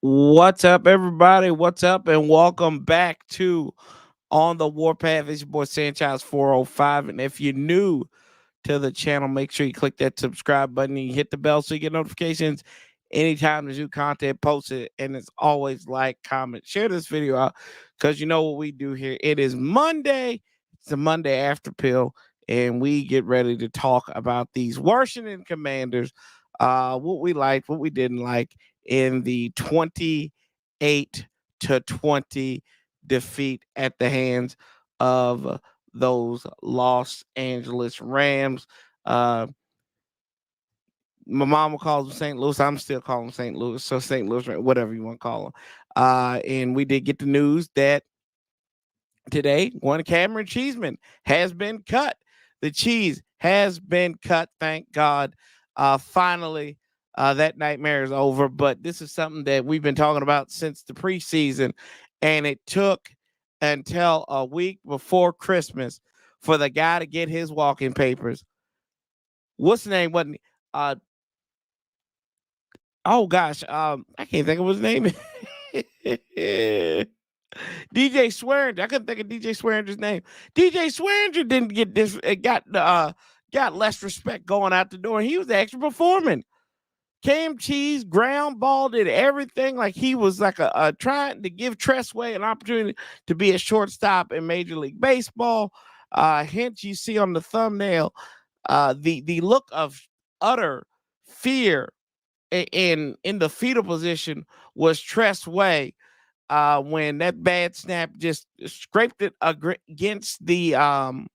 What's up, everybody? What's up, and welcome back to On the Warpath. It's your boy Sanchez 405. And if you're new to the channel, make sure you click that subscribe button and you hit the bell so you get notifications anytime there's new content posted. And it's always like, comment, share this video out because you know what we do here. It is Monday. It's the Monday after pill, and we get ready to talk about these Washington Commanders, what we liked, what we didn't like in the 28-20 defeat at the hands of those Los Angeles Rams. Uh, my mama calls them St. Louis. I'm still calling them St. Louis. So St. Louis, whatever you want to call them. And we did get the news that today one Cameron Cheeseman has been cut. The cheese has been cut. Thank God. Finally, that nightmare is over. But this is something that we've been talking about since the preseason, and it took until a week before Christmas for the guy to get his walking papers. What's the name? Wasn't uh oh gosh, I can't think of his name. DJ Swearinger. I couldn't think of DJ Swearinger's name. DJ Swearinger didn't get this. It got less respect going out the door. He was actually performing. Cam Cheese, ground ball, did everything like he was like a trying to give Tressway an opportunity to be a shortstop in Major League Baseball. Hence, you see on the thumbnail the look of utter fear in the fetal position was Tressway when that bad snap just scraped it against the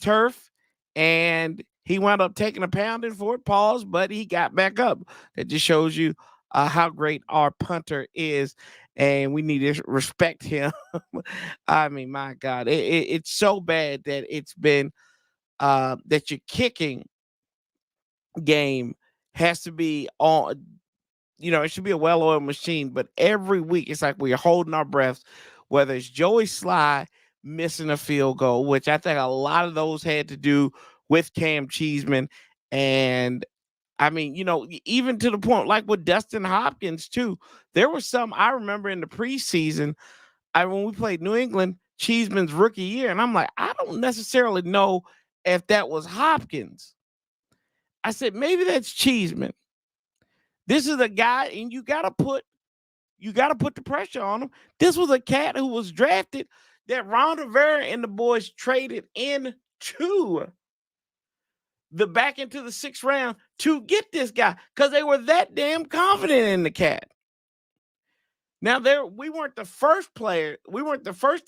turf, and he wound up taking a pounding for it. Pause, but he got back up. That just shows you how great our punter is, and we need to respect him. I mean, my God, it's so bad that it's been that your kicking game has to be on. It should be a well-oiled machine, but every week it's like we're holding our breaths, whether it's Joey Sly missing a field goal, which I think a lot of those had to do with Cam Cheeseman. And I mean, even to the point like with Dustin Hopkins, too. There were some I remember in the preseason, when we played New England, Cheeseman's rookie year, and I'm like, I don't necessarily know if that was Hopkins. I said, maybe that's Cheeseman. This is a guy, and you gotta put the pressure on him. This was a cat who was drafted that Ron Rivera and the boys traded into into the sixth round to get this guy because they were that damn confident in the cat. Now we weren't the first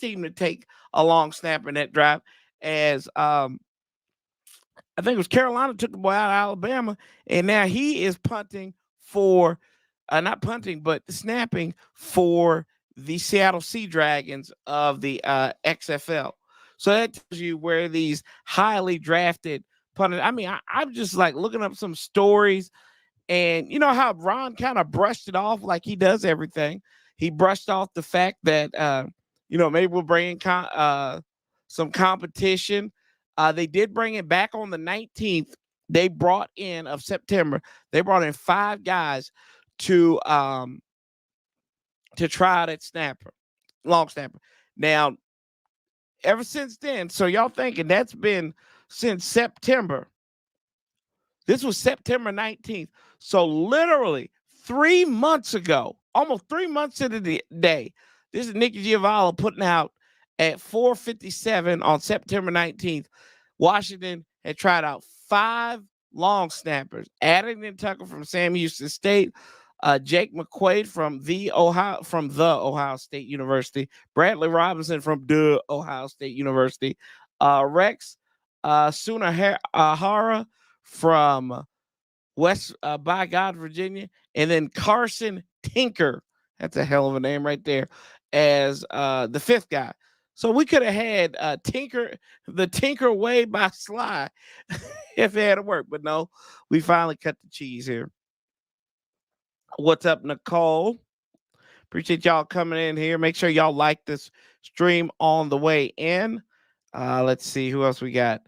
team to take a long snap in that drive, as I think it was Carolina took the boy out of Alabama, and now he is punting for, not punting, but snapping for the Seattle Sea Dragons of the XFL. So that tells you where these highly drafted punters. I mean, I'm just like looking up some stories, and you know how Ron kind of brushed it off like he does everything. He brushed off the fact that maybe we'll bring in some competition. They did bring it back on the 19th. They brought in of September. They brought in 5 guys to try out at long snapper. Now, ever since then, so y'all thinking that's been since September. This was September 19th. So literally 3 months ago, almost 3 months to the day, this is Nicky Giovanni putting out at 4:57 on September 19th. Washington had tried out 5 long snappers. Addington Tucker from Sam Houston State, Jake McQuaid from the Ohio State University, Bradley Robinson from the Ohio State University, Rex Sunahara from West by God, Virginia, and then Carson Tinker. That's a hell of a name right there, as the 5th guy. So we could have had the Tinker way by Sly if it had worked, but no, we finally cut the cheese here. What's up, Nicole? Appreciate y'all coming in here. Make sure y'all like this stream on the way in. Let's see who else we got.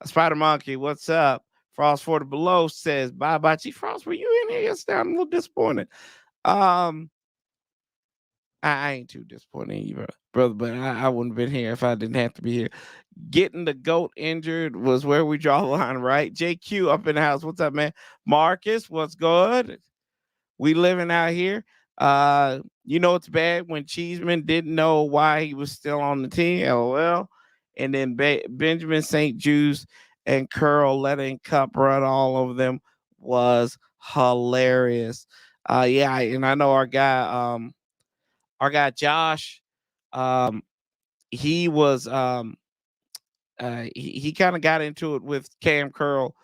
Spider Monkey, what's up? Frost for the Below says, bye bye. Chief Frost, were you in here yesterday? I'm a little disappointed. Um, I ain't too disappointed in you, brother, but I wouldn't have been here if I didn't have to be here. Getting the GOAT injured was where we draw the line, right? JQ up in the house. What's up, man? Marcus, what's good? We living out here. It's bad when Cheeseman didn't know why he was still on the team. LOL. And then Benjamin St. Juice and Curl letting Cup run all over them was hilarious. And I know our guy Josh, um, he was he kind of got into it with Cam Curl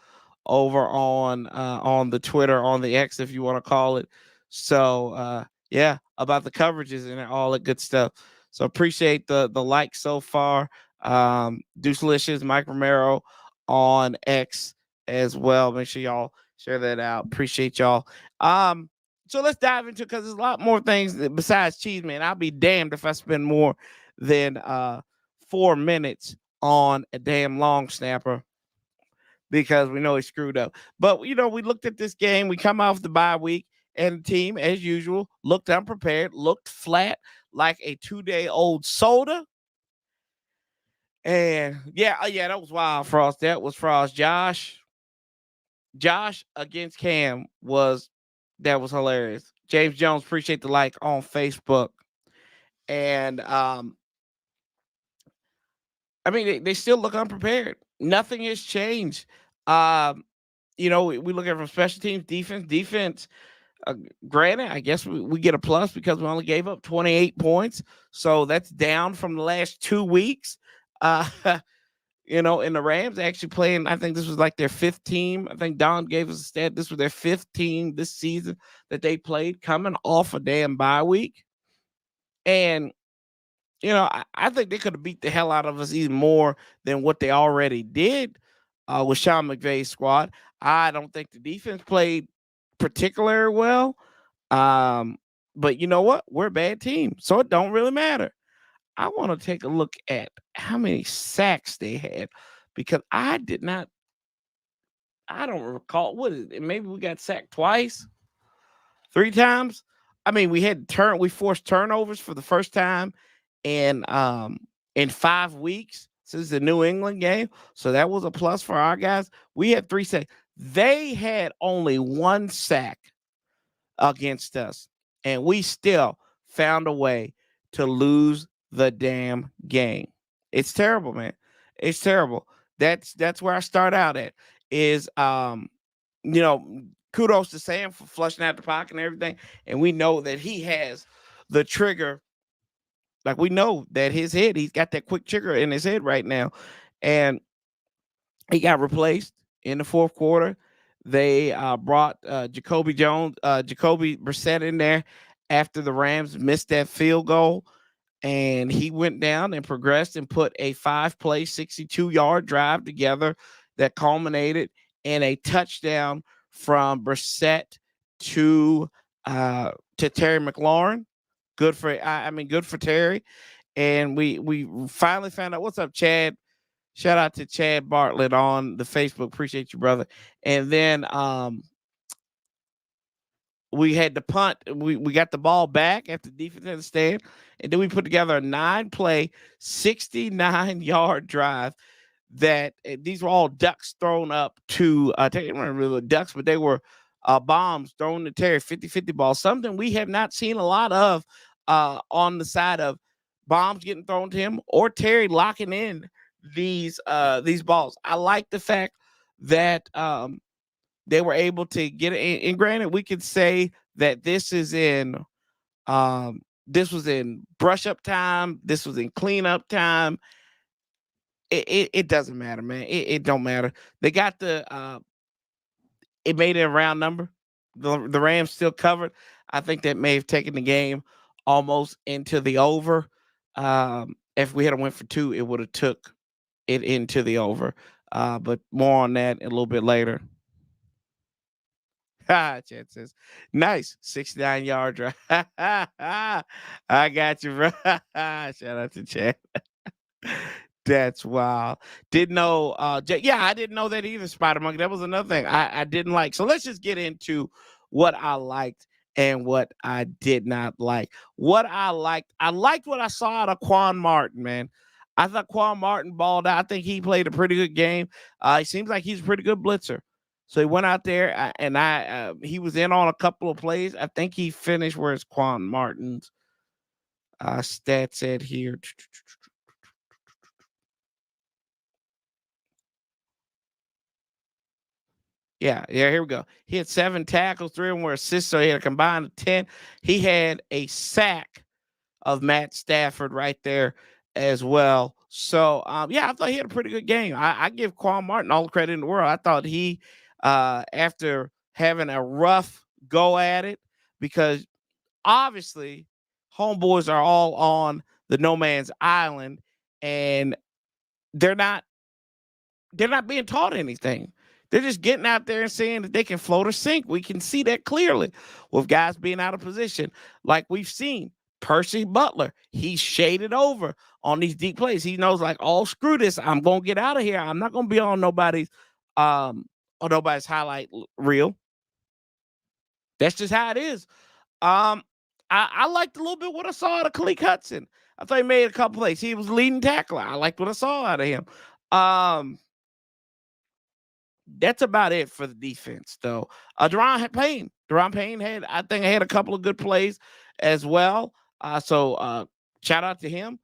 over on the Twitter, on the X, if you want to call it. So yeah, about the coverages and all that good stuff. So appreciate the like so far. Deucelicious, Mike Romero on X as well. Make sure y'all share that out. Appreciate y'all. So let's dive into, because there's a lot more things besides cheese, man. I'll be damned if I spend more than 4 minutes on a damn long snapper, because we know he screwed up. But we looked at this game. We come off the bye week, and the team, as usual, looked unprepared, looked flat like a 2-day-old soda. And yeah, that was wild, Frost. That was Frost. Josh against Cam was hilarious. James Jones, appreciate the like on Facebook. And I mean, they still look unprepared. Nothing has changed. We look at it from special teams, defense. Granted, I guess we get a plus because we only gave up 28 points. So that's down from the last 2 weeks. And the Rams actually playing, I think this was like their fifth team. I think Don gave us a stat. This was their fifth team this season that they played, coming off a damn bye week. And I think they could have beat the hell out of us even more than what they already did with Sean McVay's squad. I don't think the defense played particularly well. But you know what? We're a bad team, so it don't really matter. I want to take a look at how many sacks they had, because I don't recall. What is it? Maybe we got sacked twice, 3 times. I mean, we forced turnovers for the first time in 5 weeks since the New England game. So that was a plus for our guys. We had 3 sacks. They had only 1 sack against us, and we still found a way to lose the damn game. It's terrible, man. It's terrible. That's where I start out at. Is kudos to Sam for flushing out the pocket and everything. And we know that he has the trigger. Like, we know that he's got that quick trigger in his head right now. And he got replaced in the fourth quarter. They brought Jacoby Brissett in there after the Rams missed that field goal. And he went down and progressed and put a 5-play, 62-yard drive together that culminated in a touchdown from Brissett to Terry McLaurin. Good for Terry. And we finally found out. What's up, Chad? Shout out to Chad Bartlett on the Facebook. Appreciate you, brother. And then we had to punt. We got the ball back at the defensive stand, and then we put together a 9-play, 69-yard drive. That these were all ducks thrown up to they weren't really ducks, but they were bombs thrown to Terry, 50-50 balls. Something we have not seen a lot of on the side of bombs getting thrown to him or Terry locking in these balls. I like the fact that they were able to get it. And granted, we could say that this was in brush up time. This was in cleanup time. It doesn't matter, man. It don't matter. They got it made it a round number. The Rams still covered. I think that may have taken the game almost into the over. If we had went for 2, it would have took it into the over. But more on that a little bit later. Chad says, nice 69-yard drive. I got you, bro. Shout out to Chad. That's wild. Didn't know. I didn't know that either, Spider Monkey. That was another thing I didn't like. So let's just get into what I liked and what I did not like. I liked what I saw out of Quan Martin, man. I thought Quan Martin balled out. I think he played a pretty good game. He seems like he's a pretty good blitzer. So he went out there he was in on a couple of plays. I think he finished where's Quan Martin's stats at here. Yeah, here we go. He had 7 tackles, 3 of them were assists, so he had a combined 10. He had a sack of Matt Stafford right there as well. So, yeah, I thought he had a pretty good game. I give Quan Martin all the credit in the world. I thought he, after having a rough go at it, because obviously homeboys are all on the no man's island, and they're not being taught anything. They're just getting out there and saying that they can float or sink. We can see that clearly with guys being out of position. Like we've seen Percy Butler, he's shaded over on these deep plays. He knows like, oh, screw this. I'm going to get out of here. I'm not going to be on nobody's highlight reel. That's just how it is. I liked a little bit what I saw out of Khaleke Hudson. I thought he made a couple plays. He was leading tackler. I liked what I saw out of him. That's about it for the defense, though. Deron Payne had, I think, had a couple of good plays as well. So shout out to him.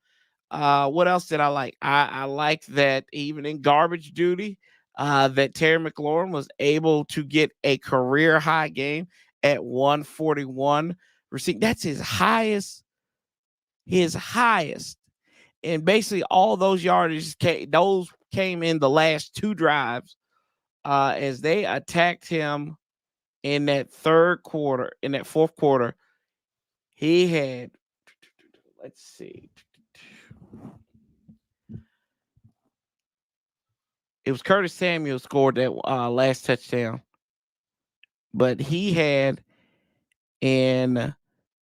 What else did I like? I liked that even in garbage duty, that Terry McLaurin was able to get a career high game at 141 receiving. That's his highest. And basically all those yardage came in the last 2 drives. As they attacked him in that fourth quarter, he had, let's see, it was Curtis Samuel scored that last touchdown, but he had in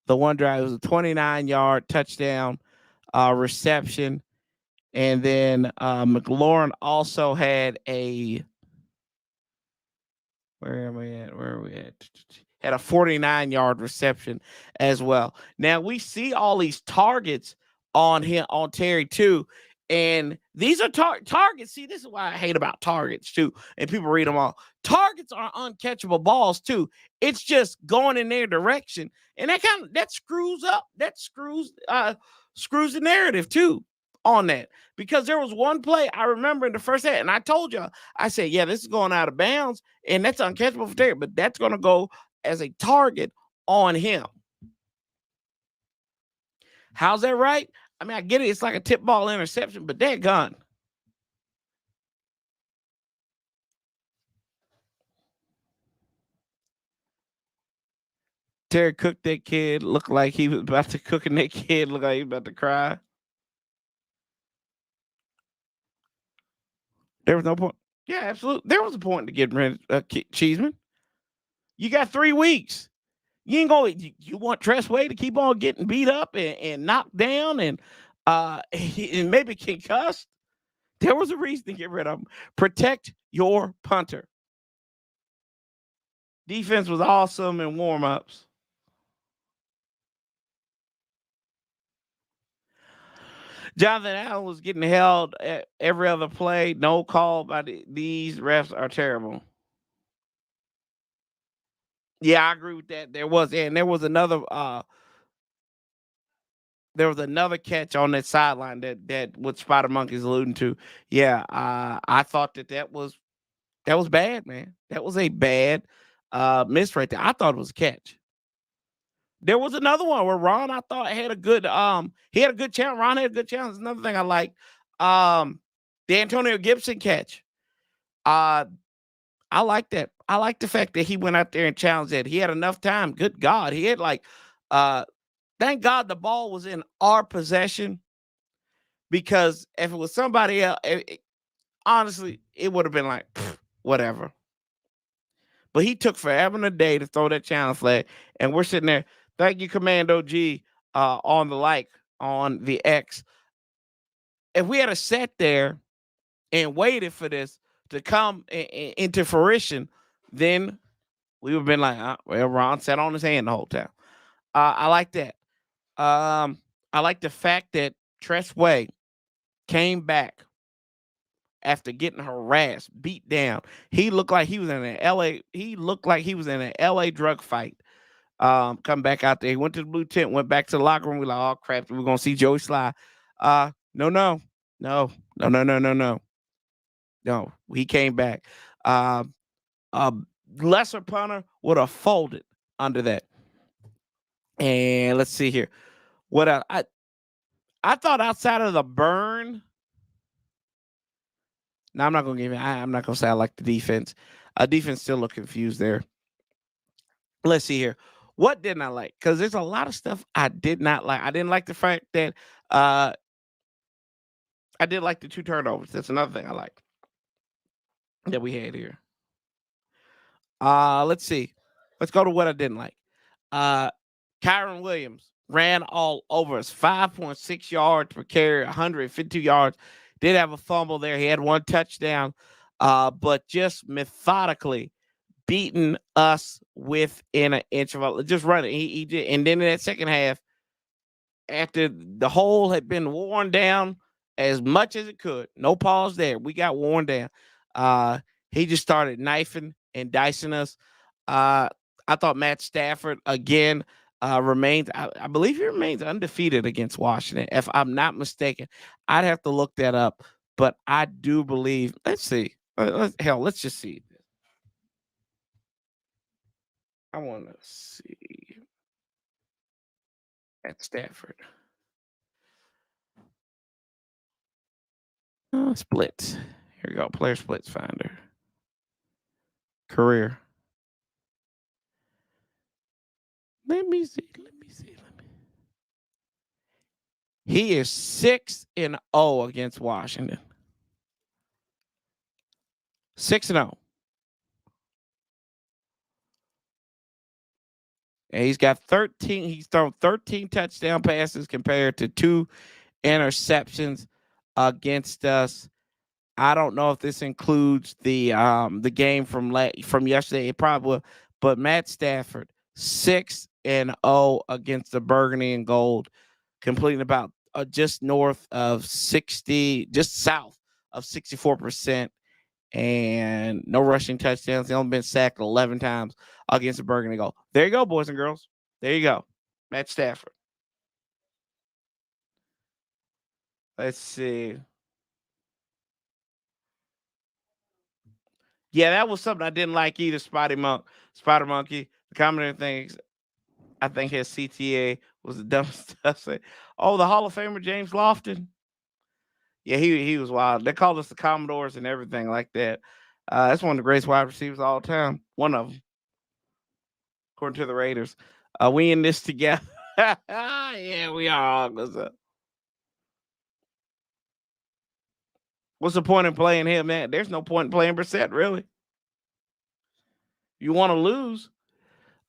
the one drive, it was a 29-yard touchdown reception, and then McLaurin also had a, where are we at? Had a 49-yard reception as well. Now we see all these targets on Terry too, and these are targets. See, this is why I hate about targets too, and people read them all. Targets are uncatchable balls too. It's just going in their direction, and that screws the narrative too on that, because there was one play I remember in the first half, and I told you, I said, yeah, this is going out of bounds, and that's uncatchable for Terry, but that's going to go as a target on him. How's that right? I mean, I get it. It's like a tip ball interception, but that gun. Terry cooked that kid. Looked like he was about to cooking that kid. Looked like he was about to cry. There was no point. Yeah, absolutely. There was a point to get rid of Cheeseman. You got 3 weeks. You ain't going. You want Tressway to keep on getting beat up and knocked down and maybe concussed. There was a reason to get rid of him. Protect your punter. Defense was awesome in warm-ups. Jonathan Allen was getting held at every other play. No call by these refs are terrible. Yeah, I agree with that. There was another catch on that sideline that what Spider Monkey's alluding to. Yeah, I thought that was bad, man. That was a bad miss right there. I thought it was a catch. There was another one where Ron, I thought, had a good he had a good challenge. Ron had a good challenge. Another thing I like, the Antonio Gibson catch. I like that. I like the fact that he went out there and challenged that. He had enough time. Good God. He had thank God the ball was in our possession, because if it was somebody else, honestly, it would have been like, whatever. But he took forever and a day to throw that challenge flag, and we're sitting there. Thank you, Commando G, on the X. If we had sat there and waited for this to come into fruition, then We would have been like, well, Ron sat on his hand the whole time. I like that. Um, I like the fact that Tress Way came back after getting harassed, beat down. He looked like he was in an LA. He looked like he was in an LA drug fight. Come back out there. He went to the blue tent, went back to the locker room. We're like, oh crap, we're gonna see Joey Sly. No, no, no, no, no, no, no, no. No, he came back. Um, a lesser punter would have folded under that. And let's see here. What else? I thought outside of the burn. No, I'm not gonna give it. I'm not gonna say I like the defense. Defense still look confused there. Let's see here. What didn't I like? Because there's a lot of stuff I did not like. I didn't like the fact that uh I did like the 2 turnovers. That's another thing I liked that we had here. Let's see. Let's go to what I didn't like. Uh Kyron Williams ran all over us. 5.6 yards per carry, 152 yards. Did have a fumble there. He had 1 touchdown. But just methodically beating us within an inch of just running. He did, and then in that second half, after the hole had been worn down as much as it could, no pause there. We got worn down. Uh, he just started knifing and dicing us. I thought Matt Stafford again remains. I believe he remains undefeated against Washington, if I'm not mistaken. I'd have to look that up, but I do believe. Let's see. Let's just see. I want to see at Stafford. Splits. Here we go. Player splits finder. Career. Let me see. He is 6-0 against Washington. 6-0. And he's got 13. He's thrown 13 touchdown passes compared to 2 interceptions against us. I don't know if this includes the game from yesterday. It probably will. But Matt Stafford, 6-0 against the Burgundy and Gold, completing about just north of 60, just south of 64%, and no rushing touchdowns. He's only been sacked 11 times against the Burgundy and Gold. There you go, boys and girls. There you go. Matt Stafford. Let's see. Yeah, that was something I didn't like either. Spider Monkey. The commenter thinks I think his CTA was the dumbest stuff. Oh, the Hall of Famer James Lofton. Yeah, he was wild. They called us the Commodores and everything like that. That's one of the greatest wide receivers of all time. One of them, according to the Raiders. We in this together. Yeah, we are. What's the point in playing him, man? There's no point in playing Brissett, really. You want to lose?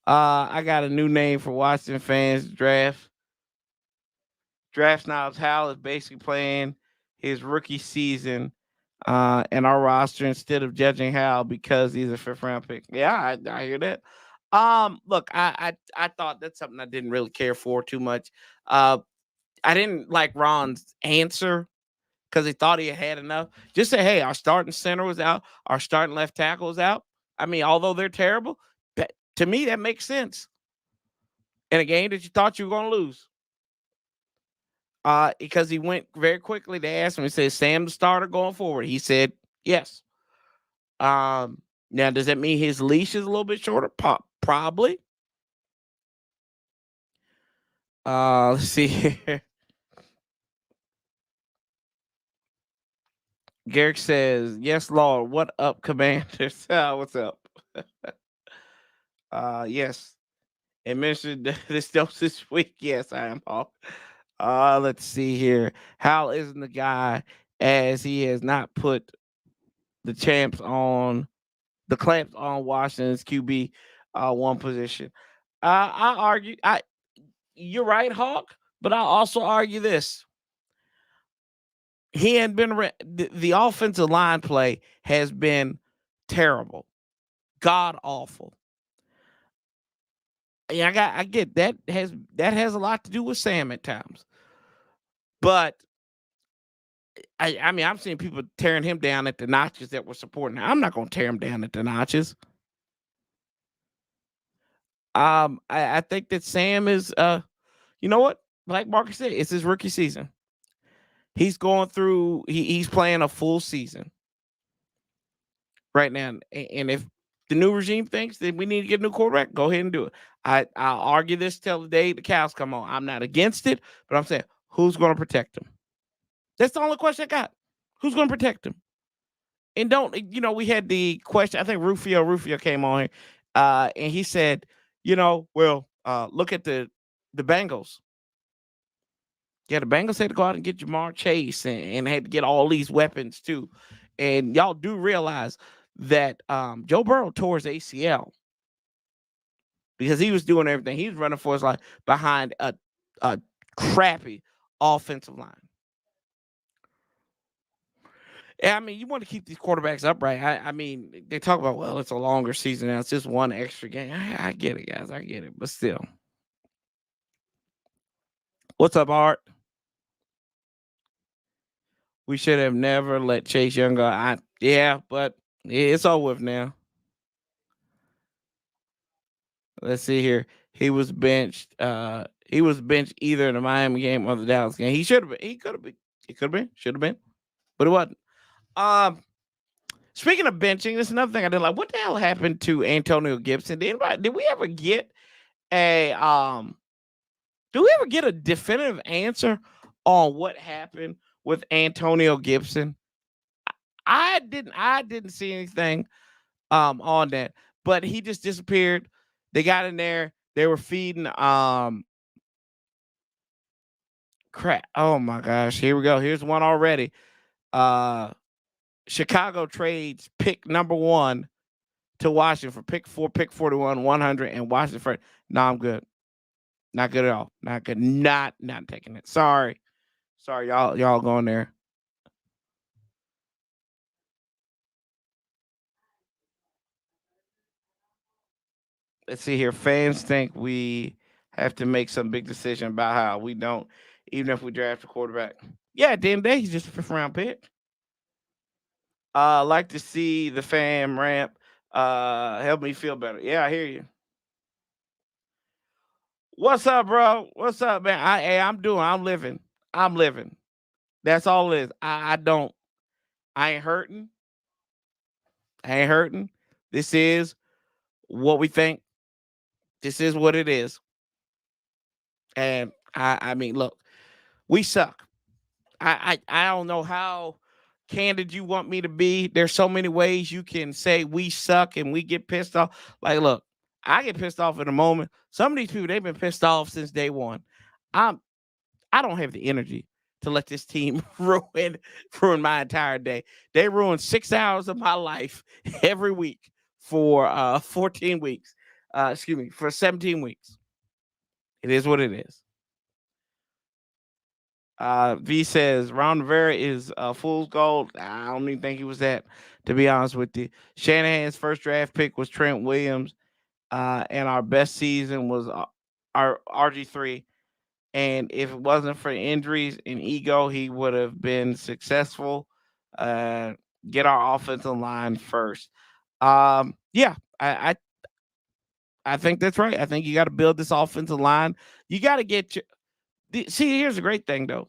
I got a new name for Washington fans. Draft Snobs Hal is basically playing his rookie season in our roster instead of judging Hal because he's a 5th-round pick. Yeah, I hear that. Look, I thought that's something I didn't really care for too much. I didn't like Ron's answer because he thought he had enough. Just say, hey, our starting center was out, our starting left tackle was out. I mean, although they're terrible, to me that makes sense in a game that you thought you were going to lose. Because he went very quickly. They asked him, he said, Sam the starter going forward? He said, yes. Now, does that mean his leash is a little bit shorter? Probably. Let's see here. Garrick says, yes, Lord. What up, Commanders? What's up? Yes. And mentioned this dose this week. Yes, I am, Paul. Let's see here. Hal isn't the guy, as he has not put the clamps on Washington's QB one position. I argue you're right, Hawk, but I also argue this. He had been the offensive line play has been terrible, god awful. Yeah, I get that has a lot to do with Sam at times. But I mean, I'm seeing people tearing him down at the notches that were supporting him. I'm not going to tear him down at the notches. I think that Sam is, you know what? Like Marcus said, it's his rookie season. He's going through. He's playing a full season right now, and if the new regime thinks that we need to get a new quarterback, go ahead and do it. I'll argue this till the day the cows come on. I'm not against it, but I'm saying who's going to protect him? That's the only question I got. Who's going to protect him? And don't we had the question. I think Rufio came on here, and he said, look at the Bengals. Yeah, the Bengals had to go out and get Jamar Chase and had to get all these weapons too. And y'all do realize that Joe Burrow tore his ACL because he was doing everything. He was running for his life behind a crappy offensive line. I mean, you want to keep these quarterbacks upright. I mean, they talk about, well, it's a longer season now. It's just one extra game. I get it, guys. I get it. But still. What's up, Art? We should have never let Chase Young go. Yeah, but it's over with now. Let's see here. He was benched. He was benched either in the Miami game or the Dallas game. He should have been. He could have been. He could have been. Should have been. But it wasn't. Speaking of benching, this is another thing I didn't like. What the hell happened to Antonio Gibson? Did we ever get a do we ever get a definitive answer on what happened with Antonio Gibson? I didn't see anything on that, but he just disappeared. They got in there. They were feeding crap. Oh my gosh, here we go. Here's one already. Chicago trades pick number 1 to Washington for pick 4, pick 41, 100, and Washington for. No, I'm good. Not good at all. Not good. Not taking it. Sorry, y'all going there. Let's see here. Fans think we have to make some big decision about how we don't, even if we draft a quarterback. Yeah, at the end of the day, he's just a 5th-round pick. Like to see the fam ramp. Help me feel better. Yeah, I hear you. What's up, bro? What's up, man? I'm living. I'm living. That's all it is. I ain't hurting. I ain't hurting. This is what we think. This is what it is. And I mean, look, we suck. I don't know how candid you want me to be. There's so many ways you can say we suck and we get pissed off. Like, look, I get pissed off in a moment. Some of these people, they've been pissed off since day one. I don't have the energy to let this team ruin my entire day. They ruin 6 hours of my life every week for 14 weeks. For 17 weeks. It is what it is. V says Ron Rivera is fool's gold. I don't even think he was that, to be honest with you. Shanahan's first draft pick was Trent Williams, and our best season was our RG3. And if it wasn't for injuries and ego, he would have been successful. Get our offensive line first. Yeah, I think that's right. I think you got to build this offensive line. You got to get your. See, here's the great thing though.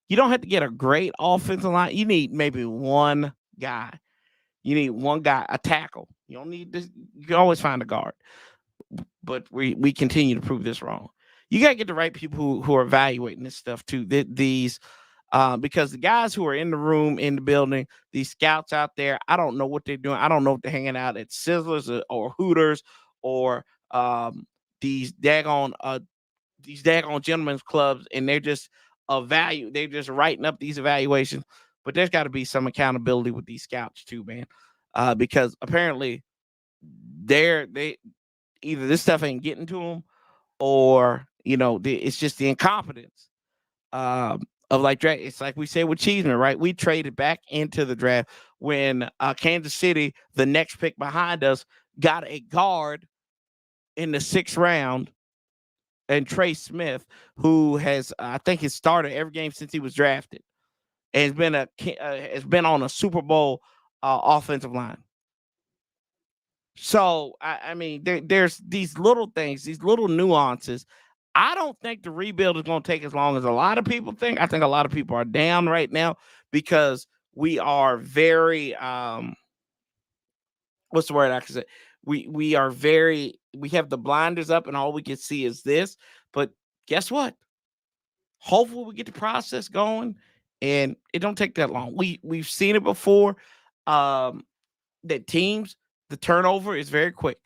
You don't have to get a great offensive line. You need maybe one guy. You need one guy, a tackle. You don't need this. You can always find a guard. But we continue to prove this wrong. You got to get the right people who are evaluating this stuff too. These because the guys who are in the room, in the building, these scouts out there, I don't know what they're doing. I don't know if they're hanging out at Sizzlers or Hooters or these daggone gentlemen's clubs, and they're just they're just writing up these evaluations. But there's got to be some accountability with these scouts too, man. Because apparently they either this stuff ain't getting to them, or it's just the incompetence of like draft. It's like we said with Cheeseman, right? We traded back into the draft when Kansas City, the next pick behind us, got a guard in the 6th round, and Trey Smith, who I think, has started every game since he was drafted, and has been on a Super Bowl offensive line. So I mean, there's these little things, these little nuances. I don't think the rebuild is going to take as long as a lot of people think. I think a lot of people are down right now because we are very what's the word I can say? We have the blinders up and all we can see is this. But guess what? Hopefully we get the process going and it don't take that long. We've seen it before. That teams, the turnover is very quick.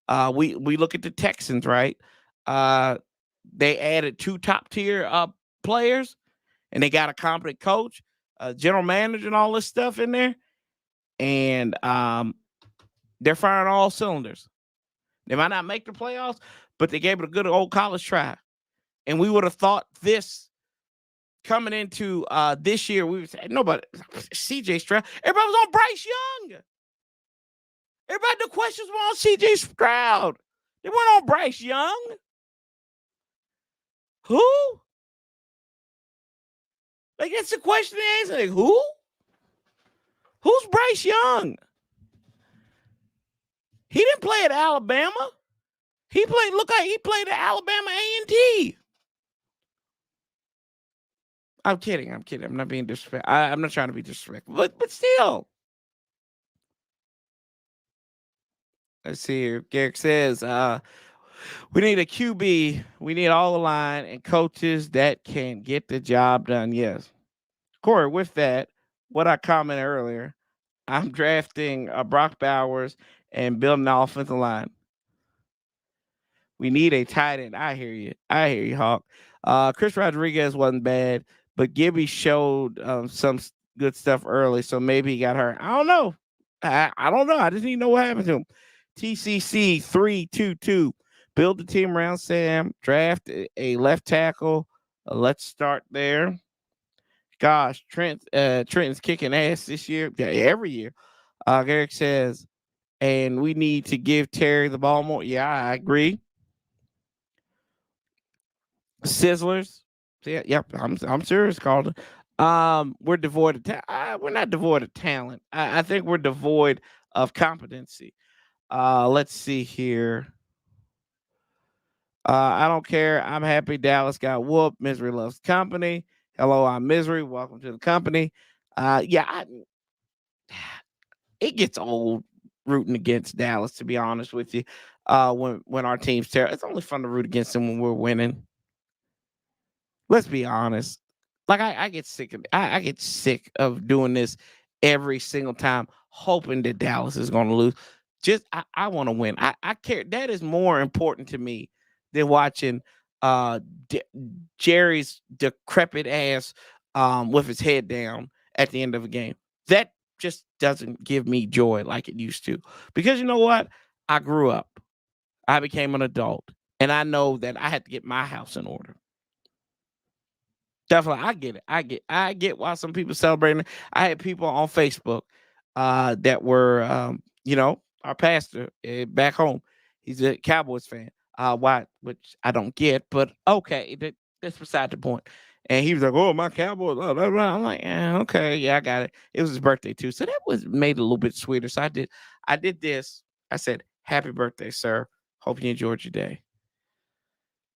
We look at the Texans, right? They added 2 top tier players, and they got a competent coach, general manager, and all this stuff in there, and they're firing all cylinders. They might not make the playoffs, but they gave it a good old college try. And we would have thought this coming into this year. We would say nobody, CJ Stroud. Everybody was on Bryce Young. Everybody, the questions were on CJ Stroud. They weren't on Bryce Young. Who? Like, that's the question they answer. Like, who? Who's Bryce Young? He didn't play at Alabama. Look like he played at Alabama A&T. I'm kidding. I'm not being disrespectful. I'm not trying to be disrespectful, but still. Let's see here. Garrick says, we need a QB. We need all the line and coaches that can get the job done. Yes. Corey, with that, what I commented earlier, I'm drafting Brock Bowers and building the offensive line. We need a tight end. I hear you, Hawk. Chris Rodriguez wasn't bad, but Gibby showed some good stuff early, so maybe he got hurt. I don't know. I don't know. I just need to know what happened to him. TCC 322. Build the team around Sam. Draft a left tackle. Let's start there. Gosh, Trenton's kicking ass this year. Yeah, every year. Garrick says, and we need to give Terry the ball more. Yeah, I agree. Sizzlers. Yeah, yep. I'm serious, Calder. We're devoid of talent. We're not devoid of talent. I think we're devoid of competency. Let's see here. I don't care. I'm happy Dallas got whooped. Misery loves company. Hello, I'm Misery. Welcome to the company. It gets old rooting against Dallas, to be honest with you. When our team's terrible, it's only fun to root against them when we're winning. Let's be honest. Like I get sick of I get sick of doing this every single time, hoping that Dallas is going to lose. Just I want to win. I care. That is more important to me than watching D- Jerry's decrepit ass with his head down at the end of a game. That just doesn't give me joy like it used to. Because you know what? I grew up. I became an adult, and I know that I had to get my house in order. Definitely, I get it. I get why some people celebrating. I had people on Facebook that were, our pastor back home. He's a Cowboys fan. Why? Which I don't get, but okay, that's beside the point. And he was like, "Oh, my Cowboys." Blah, blah, blah. I'm like, okay, yeah, I got it. It was his birthday too, so that was made it a little bit sweeter. So I did this. I said, "Happy birthday, sir. Hope you enjoyed your day."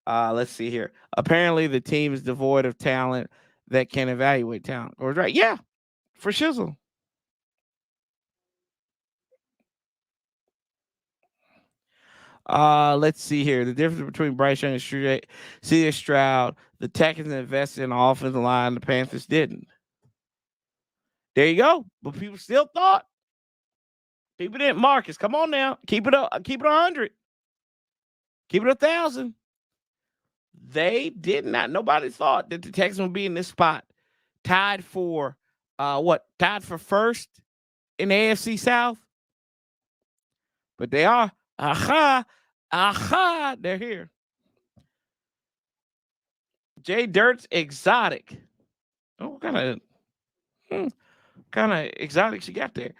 Let's see here. Apparently, the team is devoid of talent that can evaluate talent. Or right? Yeah, for shizzle. Let's see here. The difference between Bryce Young and C.J. Stroud, the Texans invested in the offensive line, the Panthers didn't. There you go. But people still thought. People didn't. Marcus, come on now. Keep it up. Keep it 100. Keep it 1,000. They did not. Nobody thought that the Texans would be in this spot. Tied for Tied for first in the AFC South. But they are. They're here. Jay Dirt's exotic. Oh, what kind of exotics you got there?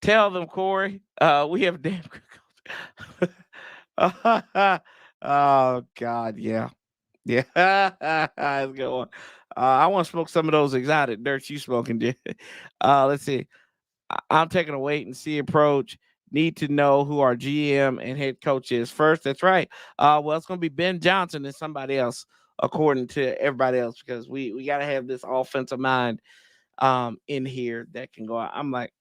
Tell them, Corey. We have damn good coach. Oh God, yeah. Yeah. That's a good one. I want to smoke some of those exotic dirt you smoking, dude. Let's see. I'm taking a wait and see approach. Need to know who our GM and head coach is first. That's right. Well, it's going to be Ben Johnson and somebody else, according to everybody else, because we got to have this offensive mind in here that can go out. I'm like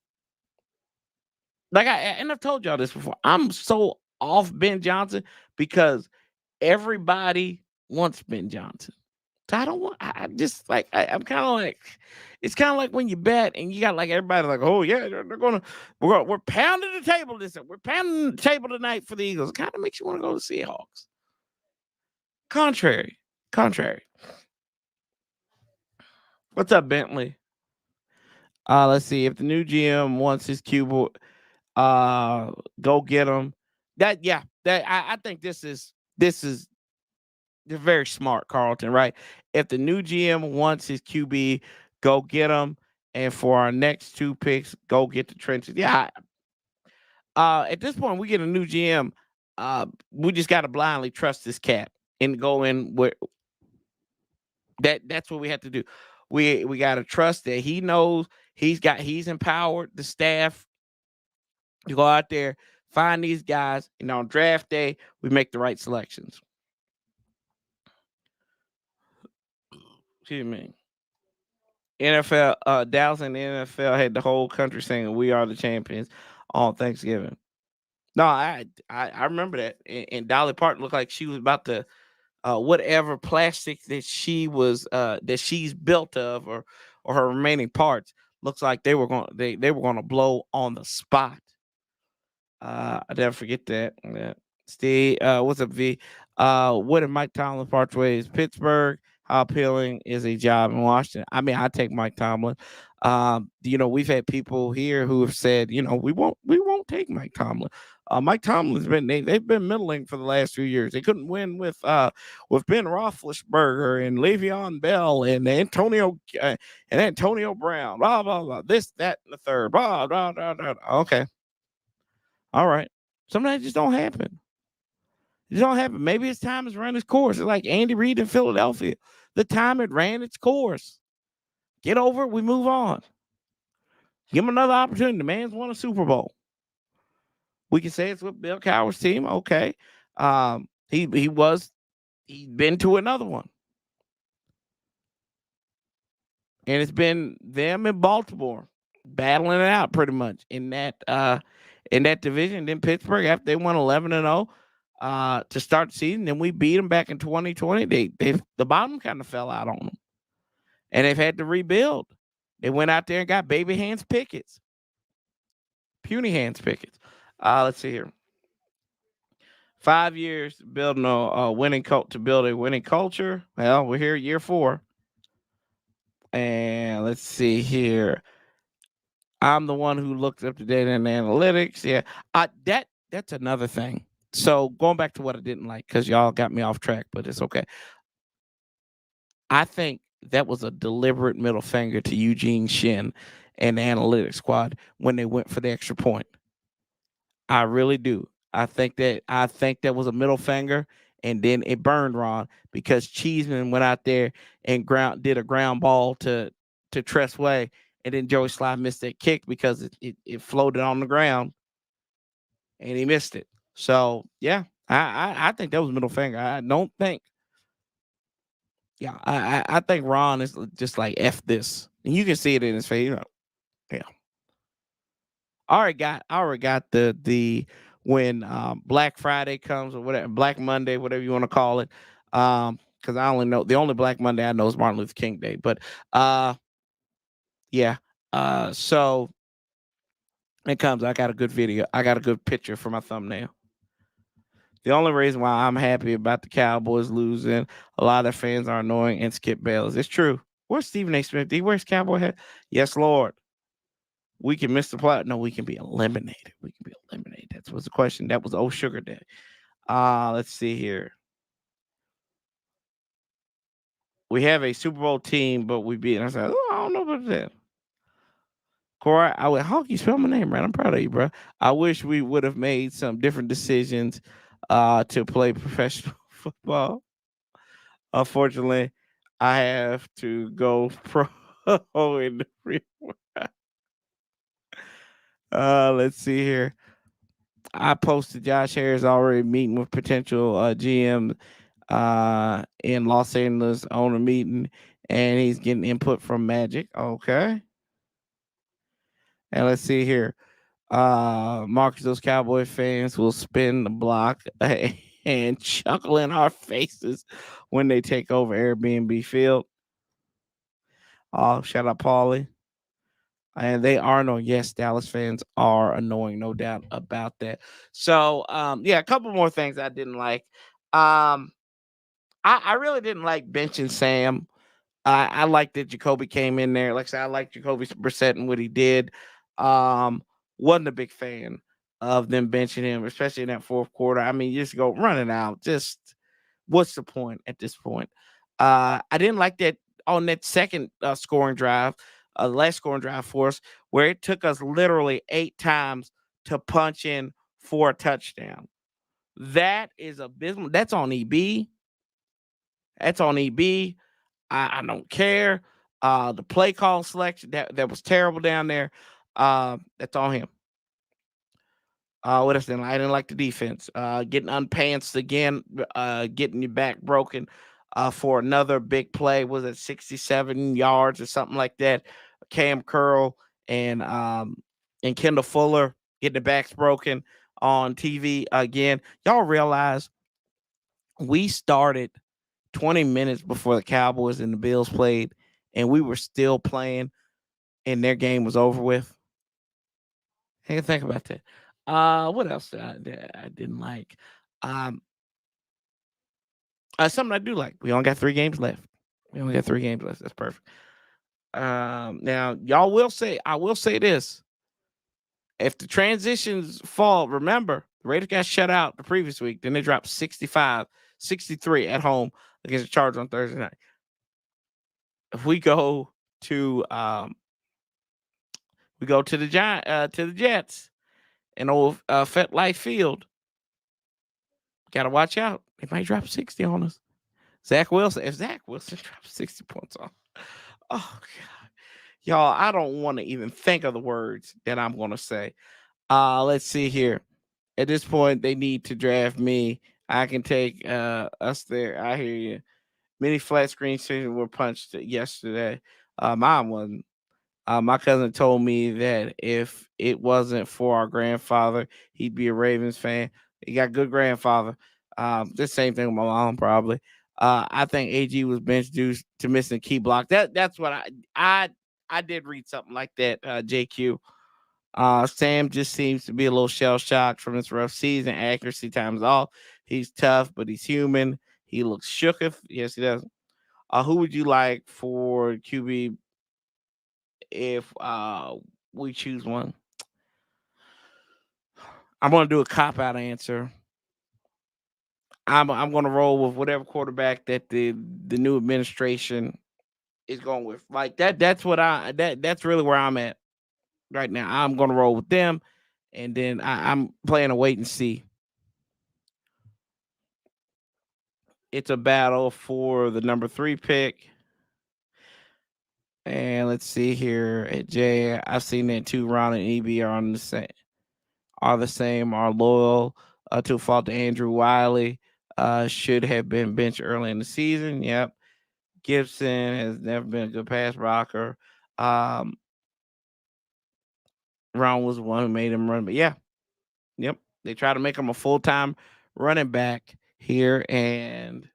and I've told y'all this before. I'm so off Ben Johnson because everybody wants Ben Johnson. So I don't want. I just like. I'm kind of like. It's kind of like when you bet and you got like everybody like, oh yeah, they're gonna. We're pounding the table this. We're pounding the table tonight for the Eagles. It kind of makes you want to go to the Seahawks. Contrary, contrary. What's up, Bentley? Let's see. If the new GM wants his cube, uh, go get him. That yeah. That I think this is they're very smart, Carlton, right? If the new GM wants his QB, go get him. And for our next two picks, go get the trenches. Yeah. At this point, we get a new GM. We just got to blindly trust this cat and go in where that's what we have to do. We got to trust that he knows he's empowered the staff to go out there, find these guys, and on draft day, we make the right selections. Excuse me. NFL, Dallas and the NFL had the whole country saying we are the champions on Thanksgiving. No, I remember that. And Dolly Parton looked like she was about to whatever plastic that that she's built of or her remaining parts looks like they were gonna blow on the spot. I never forget that. Yeah. Steve, what's up, V? What if Mike Tomlin parts ways? Pittsburgh, how appealing is a job in Washington? I mean, I take Mike Tomlin. We've had people here who have said, we won't take Mike Tomlin. Mike Tomlin's they've been middling for the last few years. They couldn't win with Ben Roethlisberger and Le'Veon Bell and Antonio Brown. Blah blah blah. This, that, and the third. Blah blah blah blah. Okay, all right. Sometimes it just don't happen. It don't happen. Maybe it's time has run its course. It's like Andy Reid in Philadelphia. The time it ran its course. Get over it. We move on. Give him another opportunity. The man's won a Super Bowl. We can say it's with Bill Cowher's team. Okay. He'd been to another one. And it's been them in Baltimore battling it out pretty much in that division. Then Pittsburgh, after they won 11-0 to start the season, then we beat them back in 2020. The bottom kind of fell out on them, and they've had to rebuild. They went out there and got baby hands Pickett's, puny hands Pickett's. Let's see here. 5 years building to build a winning culture. Well, we're here year 4. And let's see here. I'm the one who looked up the data and analytics. Yeah. That's another thing. So going back to what I didn't like, because y'all got me off track, but it's okay. I think that was a deliberate middle finger to Eugene Shin and the analytics squad when they went for the extra point. I really do. I think that was a middle finger, and then it burned Ron because Cheeseman went out there and did a ground ball to Tress Way, and then Joey Sly missed that kick because it floated on the ground, and he missed it. So yeah, I think that was middle finger. I don't think. Yeah, I think Ron is just like F this, and you can see it in his face. Yeah. I already got the when Black Friday comes or whatever, Black Monday, whatever you want to call it. Because I only know the only Black Monday I know is Martin Luther King Day. But yeah. So it comes. I got a good video. I got a good picture for my thumbnail. The only reason why I'm happy about the Cowboys losing, a lot of fans are annoying and Skip Bayless. It's true. Where's Stephen A. Smith? Where's Cowboy hat? Yes, Lord. We can miss the plot. No, we can be eliminated. We can be eliminated. That was the question. That was old sugar day. Let's see here. We have a Super Bowl team, but we beat. And I said, oh, I don't know about that. Corey, how can you spell my name right? I'm proud of you, bro. I wish we would have made some different decisions to play professional football. Unfortunately, I have to go pro in the real. Let's see here. I posted Josh Harris already meeting with potential GM in Los Angeles owner meeting, and he's getting input from Magic. Okay. And let's see here. Marcus, those Cowboy fans will spin the block and chuckle in our faces when they take over Airbnb Field. Oh, shout out Paulie. And they are annoying. Yes, Dallas fans are annoying, no doubt about that. So, yeah, a couple more things I didn't like. Um, I really didn't like benching Sam. I liked that Jacoby came in there. Like I said, I like Jacoby Brissett and what he did. Um, wasn't a big fan of them benching him, especially in that fourth quarter. I mean, you just go running out. Just what's the point at this point? I didn't like that on that second scoring drive, last scoring drive for us, where it took us literally 8 times to punch in for a touchdown. That is abysmal. That's on EB. That's on EB. I don't care. The play call selection that was terrible down there. That's on him. What else? I didn't like the defense. Getting unpantsed again. Getting your back broken. For another big play. Was it 67 yards or something like that? Cam Curl and Kendall Fuller getting the backs broken on TV again. Y'all realize we started 20 minutes before the Cowboys and the Bills played, and we were still playing, and their game was over with. Hey, think about that. What else I didn't like? Um, something I do like. We only got 3 games left. We only got 3 games left. That's perfect. Now y'all will say, I will say this: if the transitions fall, remember the Raiders got shut out the previous week. Then they dropped 63 at home against the Chargers on Thursday night. If to um we go to the Jets and old FetLife Field, gotta watch out. They might drop 60 on us. Zach Wilson, if Zach Wilson drops 60 points on, oh god, y'all, I don't want to even think of the words that I'm gonna say. Let's see here. At this point, they need to draft me. I can take us there. I hear you. Many flat screen seasons were punched yesterday. Mine wasn't. My cousin told me that if it wasn't for our grandfather, he'd be a Ravens fan. He got good grandfather. The same thing with my mom probably. I think AG was benched due to missing a key block. That's what I did read something like that. JQ. Sam just seems to be a little shell shocked from this rough season. Accuracy times off. He's tough, but he's human. He looks shook. Yes, he does. Who would you like for QB if we choose one? I'm gonna do a cop out answer. I'm gonna roll with whatever quarterback that the new administration is going with. Like that's what that's really where I'm at right now. I'm gonna roll with them, and then I'm playing a wait and see. It's a battle for the number 3 pick. And let's see here at J. I've seen that too. Ron and EB are the same, are loyal to fault to Andrew Wiley. Should have been benched early in the season. Yep. Gibson has never been a good pass blocker. Um, Ron was the one who made him run. But yeah, yep. They tried to make him a full-time running back here, and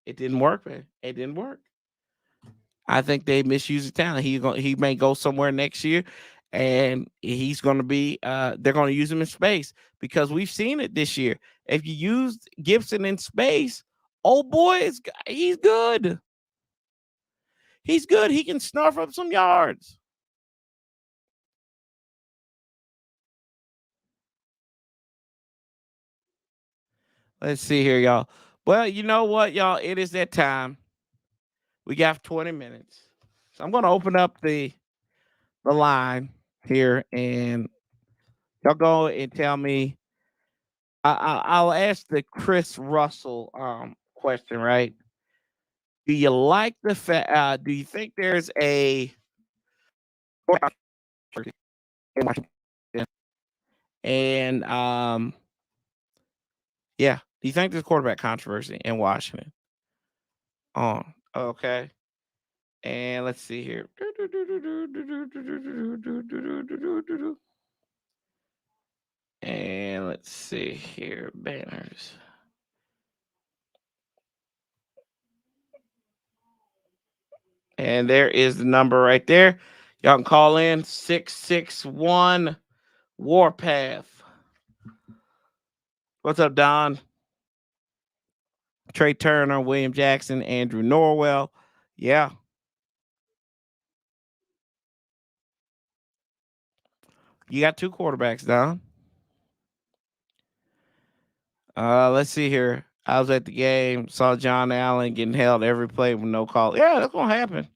it didn't work, man. It didn't work. I think they misuse the talent. He may go somewhere next year, and he's going to be. They're going to use him in space because we've seen it this year. If you use Gibson in space, oh boy, he's good. He's good. He can snarf up some yards. Let's see here, y'all. Well, you know what, y'all? It is that time. We got 20 minutes, so I'm going to open up the line here, and y'all go and tell me I'll ask the Chris Russell question, right? Do you like the fact? Do you think there's a and yeah, do you think there's quarterback controversy in Washington? Oh, okay. And let's see here. And let's see here. Banners. And there is the number right there. Y'all can call in 661 Warpath. What's up, Don? Trey Turner, William Jackson, Andrew Norwell. Yeah. You got two quarterbacks, Don. Let's see here. I was at the game, saw John Allen getting held every play with no call. Yeah, that's gonna happen.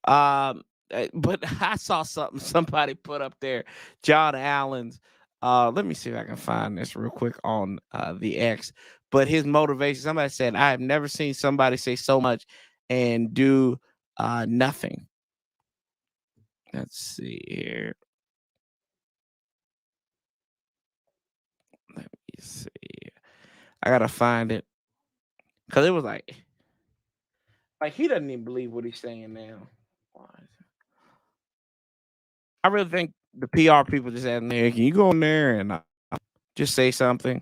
But I saw something somebody put up there. John Allen's. Let me see if I can find this real quick on the X. But his motivation. Somebody said, "I have never seen somebody say so much and do nothing." Let's see here. Let me see. I gotta find it because it was like he doesn't even believe what he's saying now. I really think the PR people just had in there. Can you go in there and just say something?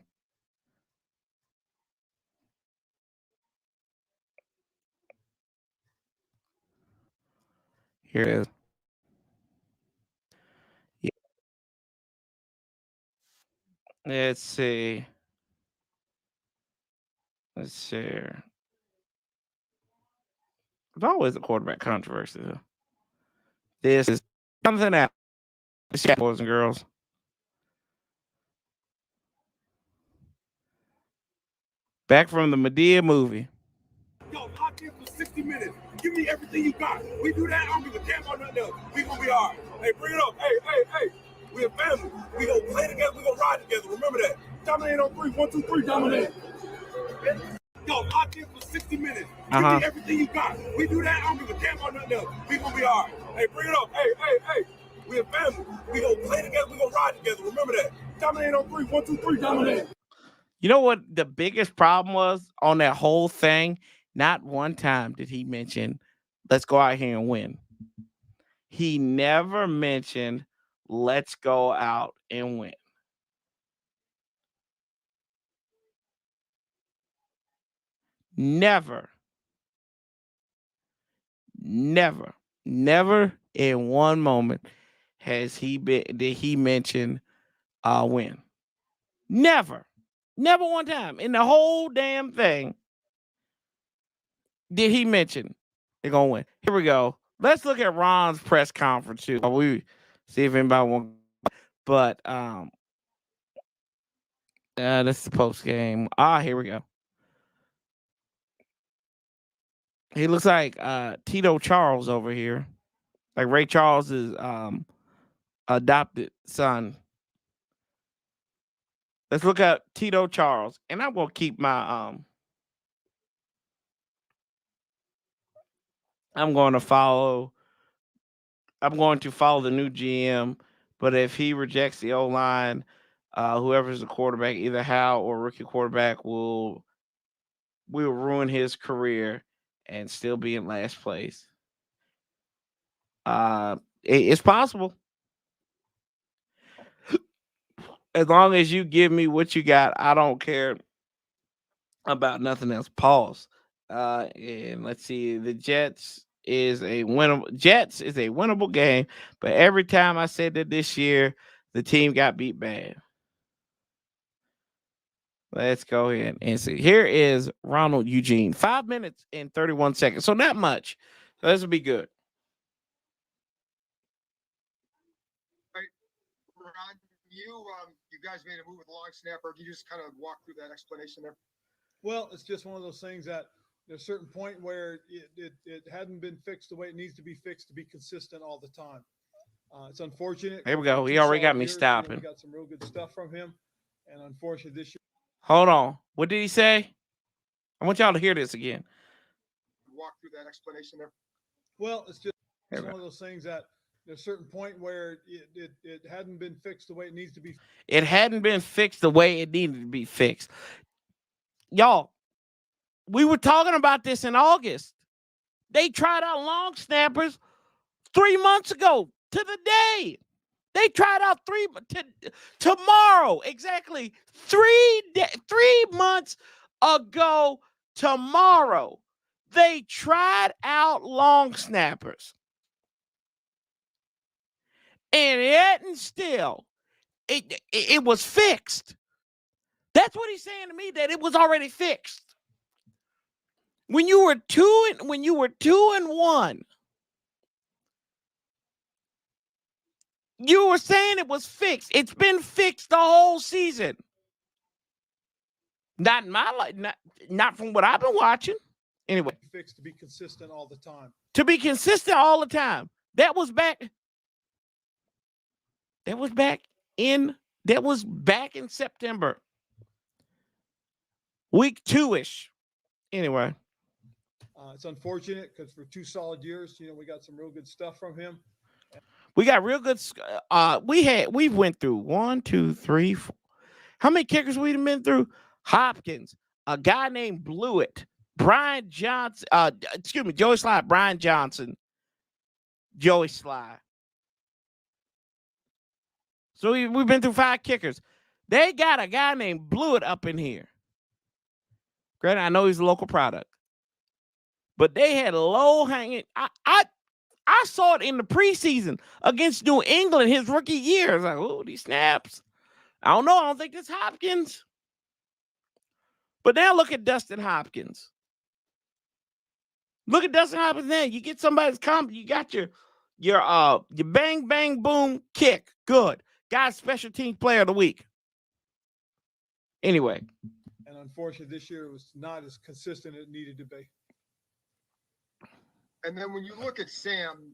Here it is. Yeah. Let's see. Let's see. Here. There's always a quarterback controversy. Though. This is something else, boys and girls. Back from the Medea movie. Yo, lock in for 60 minutes. Give me everything you got. We do that, I don't give a damn about nothing else. We gonna be all right. Hey, bring it up. Hey. We a family. We gonna play together, we gonna ride together. Remember that. Dominate on three. 1, 2, 3, dominate. Yo, lock in for 60 minutes. Give me everything you got. We do that, I don't give a damn about nothing else. We gonna be all right. Hey, bring it up. Hey. We a family. We gonna play together, we gonna ride together. Remember that. Dominate on three. 1, 2, 3, dominate. You know what the biggest problem was on that whole thing? Not one time did he mention, let's go out here and win. He never mentioned, let's go out and win. Never, never in one moment did he mention win. Never one time in the whole damn thing did he mention they're gonna win. Here we go. Let's look at Ron's press conference too. We see if anybody wants. But this is the post game. Here we go. He looks like Tito Charles over here, like Ray Charles's adopted son. Let's look at Tito Charles, and I'm gonna keep my I'm going to follow the new GM, but if he rejects the O line, whoever's the quarterback, either Hal or rookie quarterback, will ruin his career and still be in last place. It's possible. As long as you give me what you got, I don't care about nothing else. Pause. And let's see. The Jets is a winnable game, but every time I said that this year, the team got beat bad. Let's go ahead and see. Here is Ronald Eugene. 5 minutes and 31 seconds. So not much. So this will be good. Ron, you guys made a move with the long snapper. Can you just kind of walk through that explanation there? Well, it's just one of those things that there's a certain point where it hadn't been fixed the way it needs to be fixed to be consistent all the time. It's unfortunate. Here we go. He already got me stopping. We got some real good stuff from him, and unfortunately this year. Hold on. What did he say? I want y'all to hear this again. Walk through that explanation there. Well, it's just one of those things that there's a certain point where it hadn't been fixed the way it needs to be. It hadn't been fixed the way it needed to be fixed. Y'all, we were talking about this in August. They tried out long snappers 3 months ago to the day. They tried out tomorrow, exactly 3 months ago tomorrow. They tried out long snappers. And yet and still, it was fixed. That's what he's saying to me, that it was already fixed. When you were 2-1, you were saying it was fixed. It's been fixed the whole season. Not in my life, not from what I've been watching. Anyway, fixed to be consistent all the time. To be consistent all the time. That was back in September. Week 2-ish. Anyway. It's unfortunate because for 2 solid years, we got some real good stuff from him. We got real good. We went through 1, 2, 3, 4. How many kickers we've been through? Hopkins, a guy named Blewett, Brian Johnson. Joey Sly, Brian Johnson, Joey Sly. So we've been through 5 kickers. They got a guy named Blewett up in here. Granted, I know he's a local product. But they had low hanging. I saw it in the preseason against New England his rookie year. I was like, oh, these snaps. I don't know. I don't think it's Hopkins. But now look at Dustin Hopkins. Look at Dustin Hopkins now. You get somebody's comp. You got your bang, bang, boom, kick. Good. Guy's special team player of the week. Anyway. And unfortunately, this year it was not as consistent as it needed to be. And then when you look at Sam,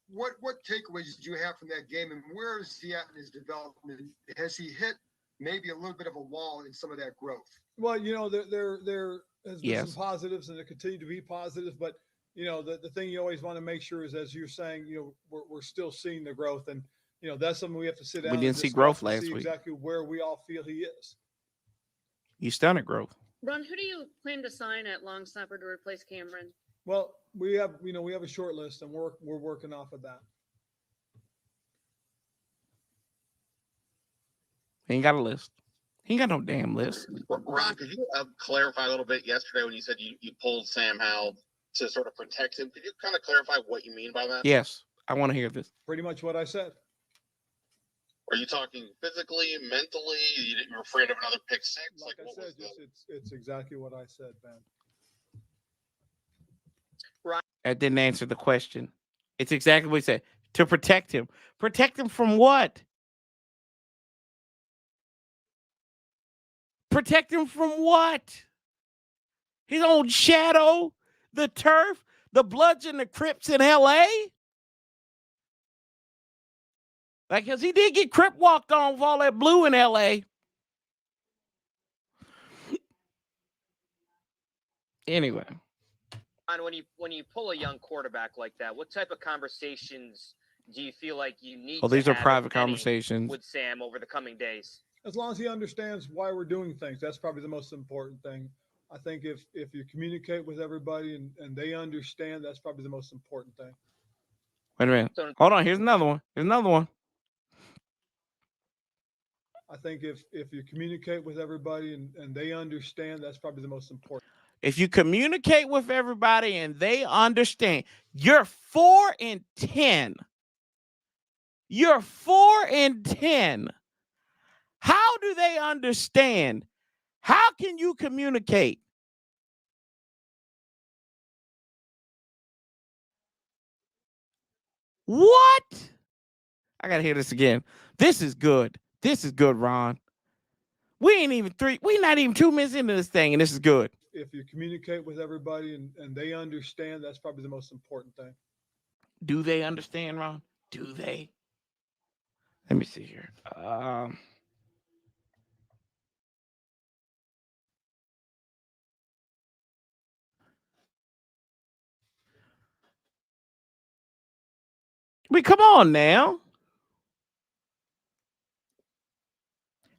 what takeaways did you have from that game, and where is he at in his development? Has he hit maybe a little bit of a wall in some of that growth? Well, there has been some positives, and there continue to be positives. But the thing you always want to make sure is, as you're saying, we're still seeing the growth, and that's something we have to sit down. We didn't see growth last week. Exactly where we all feel he is. He's stunning growth. Ron, who do you plan to sign at long snapper to replace Cameron? Well, we have a short list, and we're working off of that. He ain't got a list. He ain't got no damn list. Ron, could you clarify a little bit yesterday when you said you pulled Sam Howell to sort of protect him? Could you kind of clarify what you mean by that? Yes, I want to hear this. Pretty much what I said. Are you talking physically, mentally? You're afraid of another pick six? Like I said, it's exactly what I said, Ben. That didn't answer the question. It's exactly what he said. To protect him. Protect him from what? Protect him from what? His own shadow? The turf? The Bloods and the Crips in L.A.? Like, because he did get Crip walked on with all that blue in L.A. Anyway. When you pull a young quarterback like that, what type of conversations do you feel like you need? Oh, these to are have, private if any, conversations with Sam over the coming days. As long as he understands why we're doing things, that's probably the most important thing. I think if you communicate with everybody and they understand, that's probably the most important thing. Wait a minute. Hold on. Here's another one. I think if you communicate with everybody and they understand, that's probably the most important. If you communicate with everybody and they understand, you're 4-10. You're 4-10. How do they understand? How can you communicate? What? I gotta hear this again. This is good. This is good, Ron. We're not even 2 minutes into this thing, and this is good. If you communicate with everybody and they understand, that's probably the most important thing. Do they understand, Ron? Do they? Let me see here. Come on now.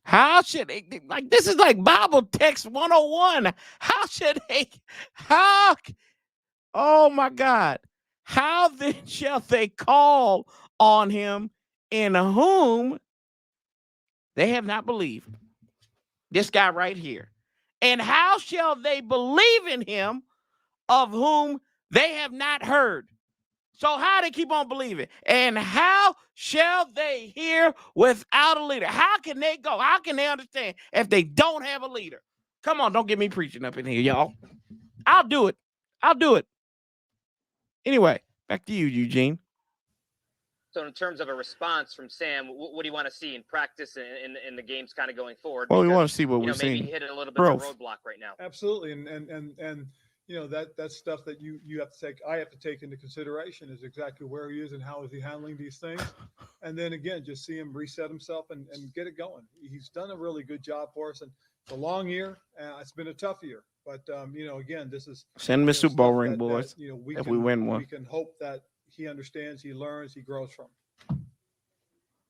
How should they, like, this is like Bible text 101. How should they, oh my God. How then shall they call on him in whom they have not believed? This guy right here. And how shall they believe in him of whom they have not heard? So how they keep on believing? And how shall they hear without a leader? How can they go? How can they understand if they don't have a leader? Come on, don't get me preaching up in here, y'all. I'll do it. Anyway, back to you, Eugene. So in terms of a response from Sam, what do you want to see in practice in the games kind of going forward? Well, we want to see what we're seeing. Maybe hit a little bit of a roadblock right now. Absolutely, and that's stuff that you have to take. I have to take into consideration is exactly where he is and how is he handling these things, and then again just see him reset himself and get it going. He's done a really good job for us, and it's a long year. It's been a tough year, but again, this is send him a Super Bowl ring, boys. If we win one, we can hope that he understands, he learns, he grows from.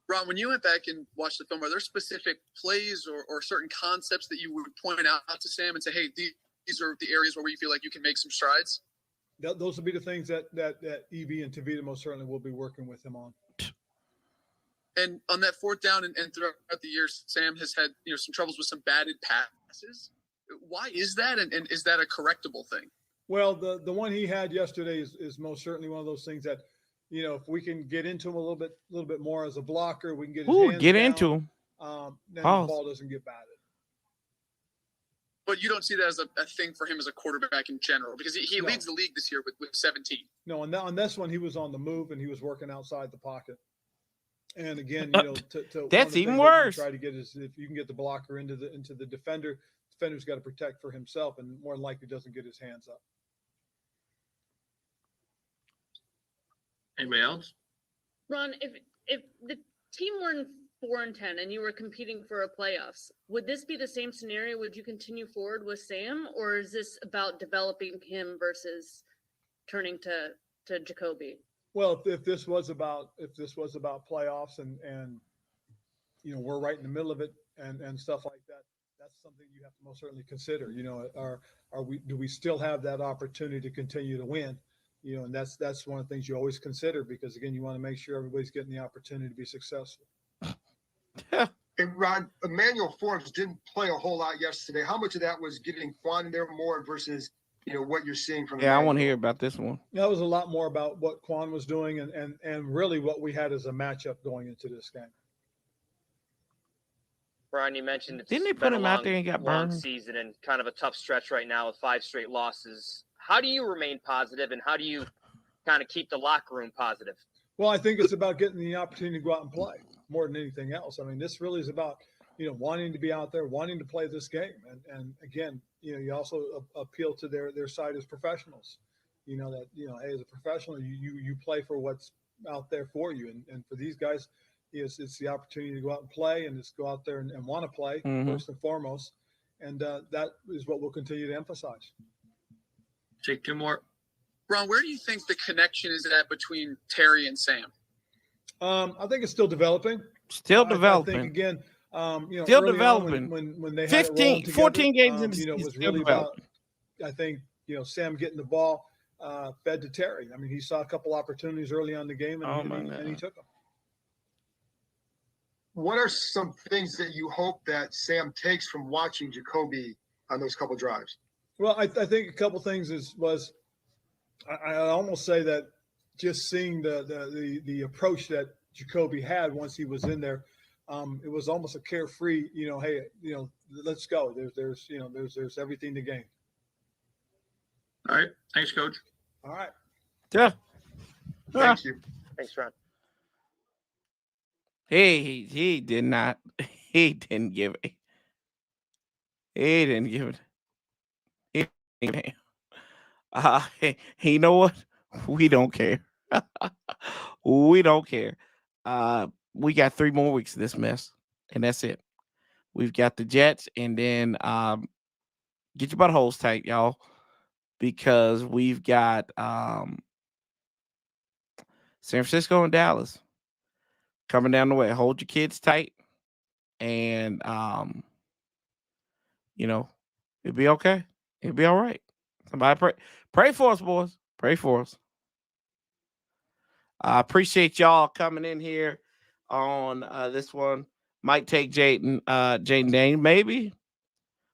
Ron, when you went back and watched the film, are there specific plays or certain concepts that you would point out to Sam and say, hey, these are the areas where you feel like you can make some strides? Those will be the things that EB and Tavita most certainly will be working with him on. And on that fourth down and throughout the years, Sam has had some troubles with some batted passes. Why is that? And is that a correctable thing? Well, the one he had yesterday is most certainly one of those things that, if we can get into him a little bit more as a blocker, we can get his hands down, into him. Then the ball doesn't get batted. But you don't see that as a thing for him as a quarterback in general, because he leads the league this year with 17. No, on this one, he was on the move and he was working outside the pocket. And again, that's even worse. Try to get if you can get the blocker into the defender. Defender's got to protect for himself, and more than likely doesn't get his hands up. Anybody else? Ron, if the team were in 4-10 and you were competing for a playoffs, would this be the same scenario? Would you continue forward with Sam, or is this about developing him versus turning to Jacoby? Well, if this was about playoffs and we're right in the middle of it and stuff like that, that's something you have to most certainly consider. Do we still have that opportunity to continue to win? And that's one of the things you always consider, because again, you want to make sure everybody's getting the opportunity to be successful. Hey, Ron, Emmanuel Forbes didn't play a whole lot yesterday. How much of that was getting Quan in there more versus what you're seeing from? Yeah, I want to hear about this one. That was a lot more about what Quan was doing and really what we had as a matchup going into this game. Brian, you mentioned didn't they put him out there and got burned? Season and kind of a tough stretch right now with 5 straight losses. How do you remain positive, and how do you kind of keep the locker room positive? Well, I think it's about getting the opportunity to go out and play more than anything else. I mean, this really is about wanting to be out there, wanting to play this game, and again, you also appeal to their side as professionals. Hey, as a professional, you play for what's out there for you, and for these guys, it's the opportunity to go out and play, and just go out there and want to play first and foremost, and that is what we'll continue to emphasize. Take 2 more. Ron, where do you think the connection is at between Terry and Sam? I think it's still developing. I think again, still developing. When they 14 games in it was really about, I think, Sam getting the ball fed to Terry. I mean, he saw a couple opportunities early on in the game, and he took them. What are some things that you hope that Sam takes from watching Jacoby on those couple drives? Well, I think a couple things was I almost say that just seeing the approach that Jacoby had once he was in there, it was almost a carefree, hey, let's go. There's everything to gain. All right. Thanks, Coach. All right. Yeah. Thank you. Thanks, Ron. He did not. He didn't give it. He didn't give it. You know what? We don't care. We don't care. We got 3 more weeks of this mess, and that's it. We've got the Jets, and then get your buttholes tight, y'all, because we've got San Francisco and Dallas coming down the way. Hold your kids tight, and it'll be okay. It'll be all right. Somebody pray for us, boys. Pray for us. I appreciate y'all coming in here on this one. Might take Jaden Daniels, maybe.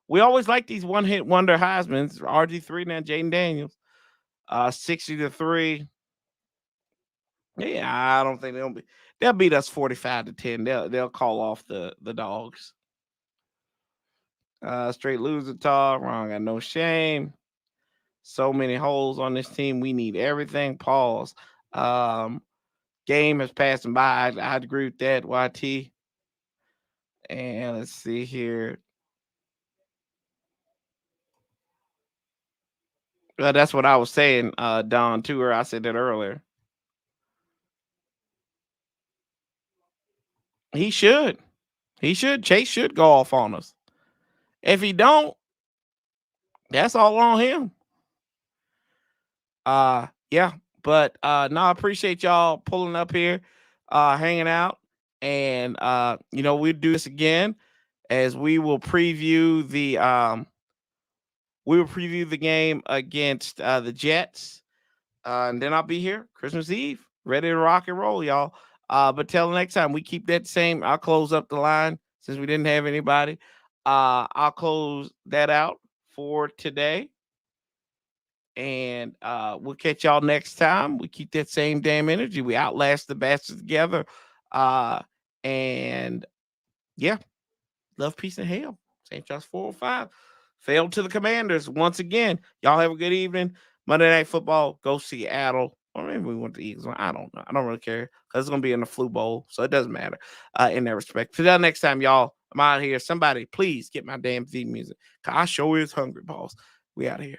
We always like these one-hit wonder Heismans. RG3 now, Jaden Daniels. 60-3. Yeah, I don't think they'll beat us 45-10. They'll call off the dogs. Straight loser talk. Wrong, got no shame. So many holes on this team. We need everything. Pause. Game has passed them by. I'd agree with that, YT. And let's see here. Well, that's what I was saying, Don, to her. I said that earlier. He should. Chase should go off on us. If he don't, that's all on him. Yeah. But no, I appreciate y'all pulling up here, hanging out. And we'll do this again as we will preview the game against the Jets. And then I'll be here Christmas Eve, ready to rock and roll, y'all. But till next time, we keep that same. I'll close up the line since we didn't have anybody. I'll close that out for today. And we'll catch y'all next time. We keep that same damn energy. We outlast the bastards together. And yeah, love, peace, and hail. St. John's 405. Failed to the Commanders once again. Y'all have a good evening. Monday Night Football. Go Seattle. Or maybe we want the Eagles. I don't know. I don't really care because it's going to be in the Flu Bowl. So it doesn't matter in that respect. Till next time, y'all. I'm out here. Somebody, please get my damn theme music. I sure is hungry, boss. We out here.